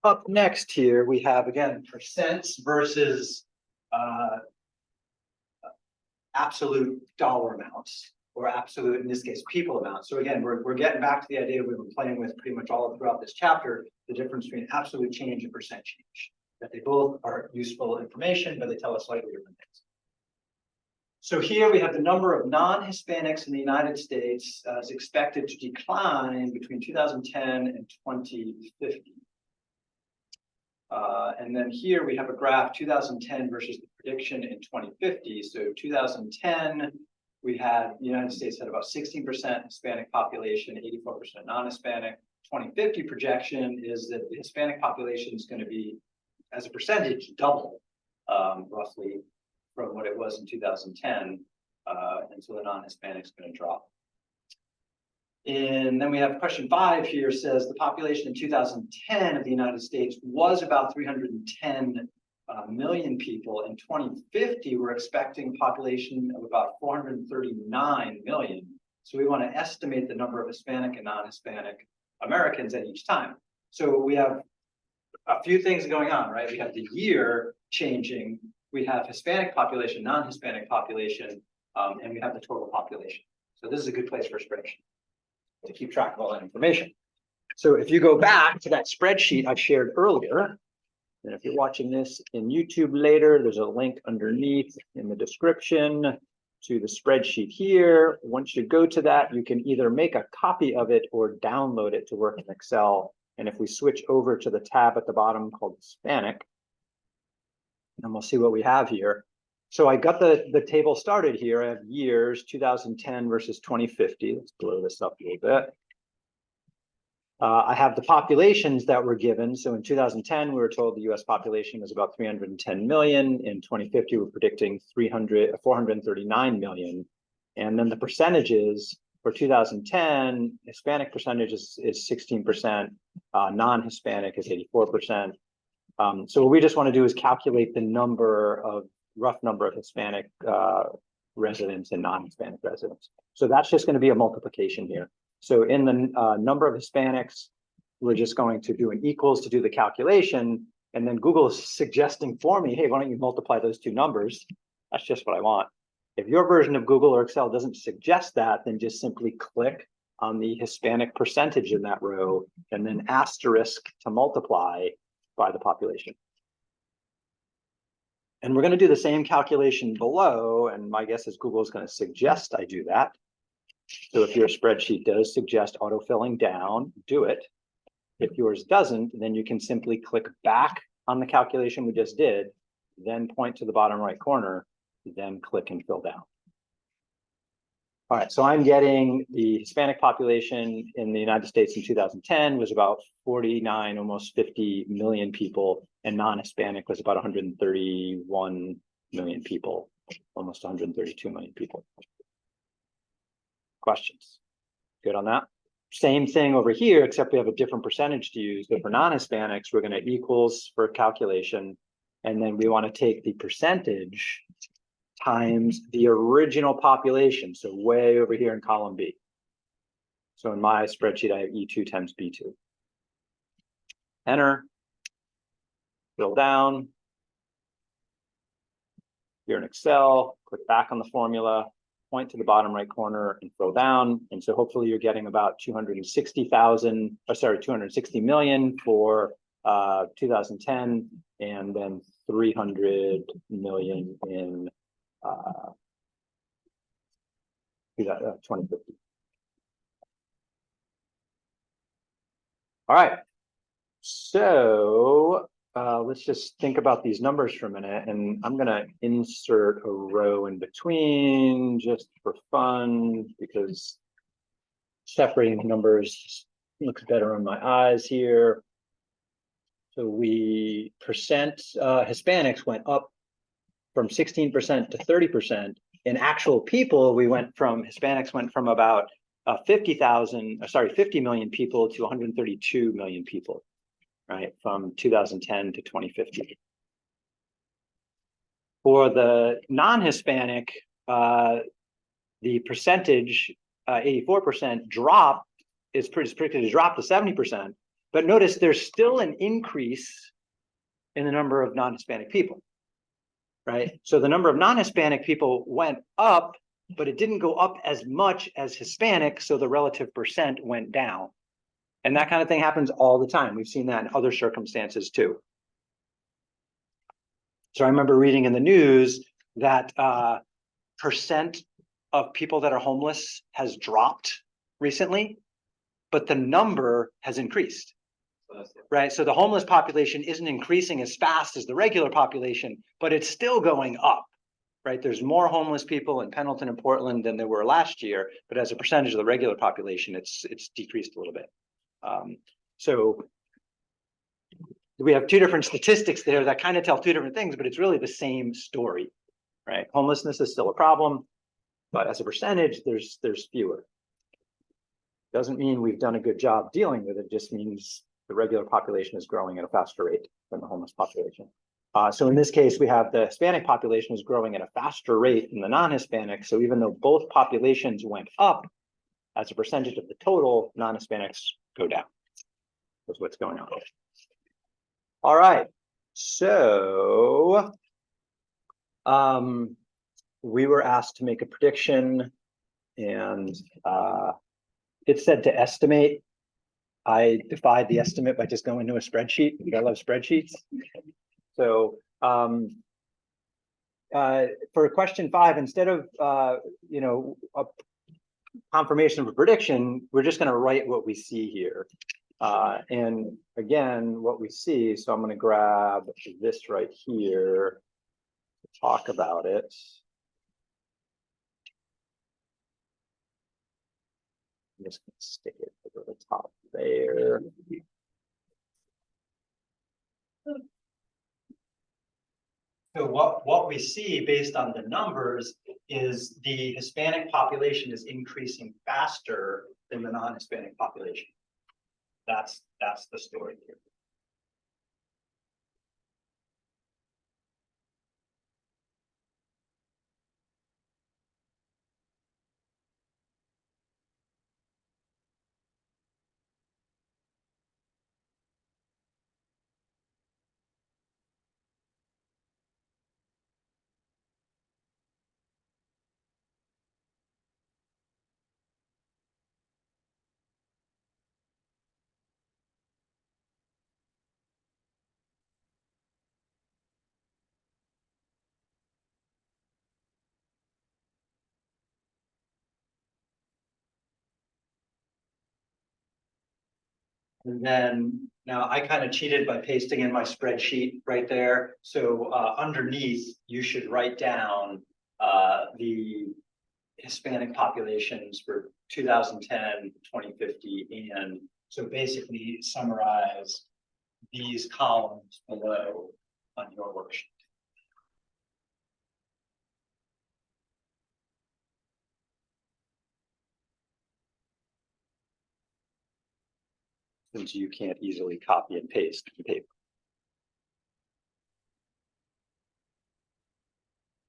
Up next here, we have, again, percents versus absolute dollar amounts, or absolute, in this case, people amounts. So again, we're getting back to the idea we've been playing with pretty much all throughout this chapter, the difference between absolute change and percent change, that they both are useful information, but they tell us slightly different things. So here we have the number of non-Hispanics in the United States is expected to decline between 2010 and 2050. And then here we have a graph 2010 versus the prediction in 2050. So 2010, we had the United States had about 16% Hispanic population, 84% non-Hispanic. 2050 projection is that the Hispanic population is going to be, as a percentage, double roughly from what it was in 2010, and so the non-Hispanic is going to drop. And then we have question 5 here, says the population in 2010 of the United States was about 310 million people. In 2050, we're expecting a population of about 439 million. So we want to estimate the number of Hispanic and non-Hispanic Americans at each time. So we have a few things going on, right? We have the year changing. We have Hispanic population, non-Hispanic population, and we have the total population. So this is a good place for a spreadsheet to keep track of all that information. So if you go back to that spreadsheet I shared earlier, and if you're watching this in YouTube later, there's a link underneath in the description to the spreadsheet here. Once you go to that, you can either make a copy of it or download it to work in Excel. And if we switch over to the tab at the bottom called Hispanic, and we'll see what we have here. So I got the table started here. I have years, 2010 versus 2050. Let's blow this up a little bit. I have the populations that were given. So in 2010, we were told the US population was about 310 million. In 2050, we're predicting 439 million. And then the percentages for 2010, Hispanic percentage is 16%, non-Hispanic is 84%. So what we just want to do is calculate the rough number of Hispanic residents and non-Hispanic residents. So that's just going to be a multiplication here. So in the number of Hispanics, we're just going to do an equals to do the calculation. And then Google is suggesting for me, hey, why don't you multiply those two numbers? That's just what I want. If your version of Google or Excel doesn't suggest that, then just simply click on the Hispanic percentage in that row and then asterisk to multiply by the population. And we're going to do the same calculation below, and my guess is Google is going to suggest I do that. So if your spreadsheet does suggest autofilling down, do it. If yours doesn't, then you can simply click back on the calculation we just did, then point to the bottom right corner, then click and fill down. All right, so I'm getting the Hispanic population in the United States in 2010 was about 49, almost 50 million people, and non-Hispanic was about 131 million people, almost 132 million people. Questions? Good on that? Same thing over here, except we have a different percentage to use. So for non-Hispanics, we're going to equals for calculation, and then we want to take the percentage times the original population, so way over here in column B. So in my spreadsheet, I have E2 times B2. Enter, fill down. Here in Excel, click back on the formula, point to the bottom right corner and fill down. And so hopefully you're getting about 260 million for 2010, and then 300 million in 2050. All right, so let's just think about these numbers for a minute, and I'm going to insert a row in between just for fun, because separating the numbers looks better on my eyes here. So Hispanics went up from 16% to 30%. In actual people, Hispanics went from about 50 million people to 132 million people, right, from 2010 to 2050. For the non-Hispanic, the percentage, 84% drop, is predicted to drop to 70%. But notice there's still an increase in the number of non-Hispanic people, right? So the number of non-Hispanic people went up, but it didn't go up as much as Hispanic, so the relative percent went down. And that kind of thing happens all the time. We've seen that in other circumstances too. So I remember reading in the news that percent of people that are homeless has dropped recently, but the number has increased, right? So the homeless population isn't increasing as fast as the regular population, but it's still going up, right? There's more homeless people in Pendleton and Portland than there were last year, but as a percentage of the regular population, it's decreased a little bit. So we have two different statistics there that kind of tell two different things, but it's really the same story, right? Homelessness is still a problem, but as a percentage, there's fewer. Doesn't mean we've done a good job dealing with it. It just means the regular population is growing at a faster rate than the homeless population. So in this case, we have the Hispanic population is growing at a faster rate than the non-Hispanic. So even though both populations went up, as a percentage of the total, non-Hispanics go down. That's what's going on. All right. So we were asked to make a prediction, and it said to estimate. I defied the estimate by just going to a spreadsheet. I love spreadsheets. So for question 5, instead of a confirmation of a prediction, we're just going to write what we see here. And again, what we see, so I'm going to grab this right here to talk about it. I'm just going to stick it over the top there. So what we see based on the numbers is the Hispanic population is increasing faster than the non-Hispanic population. That's the story here. And then now I kind of cheated by pasting in my spreadsheet right there. So underneath, you should write down the Hispanic populations for 2010, 2050, and so basically summarize these columns below on your worksheet. Since you can't easily copy and paste from paper.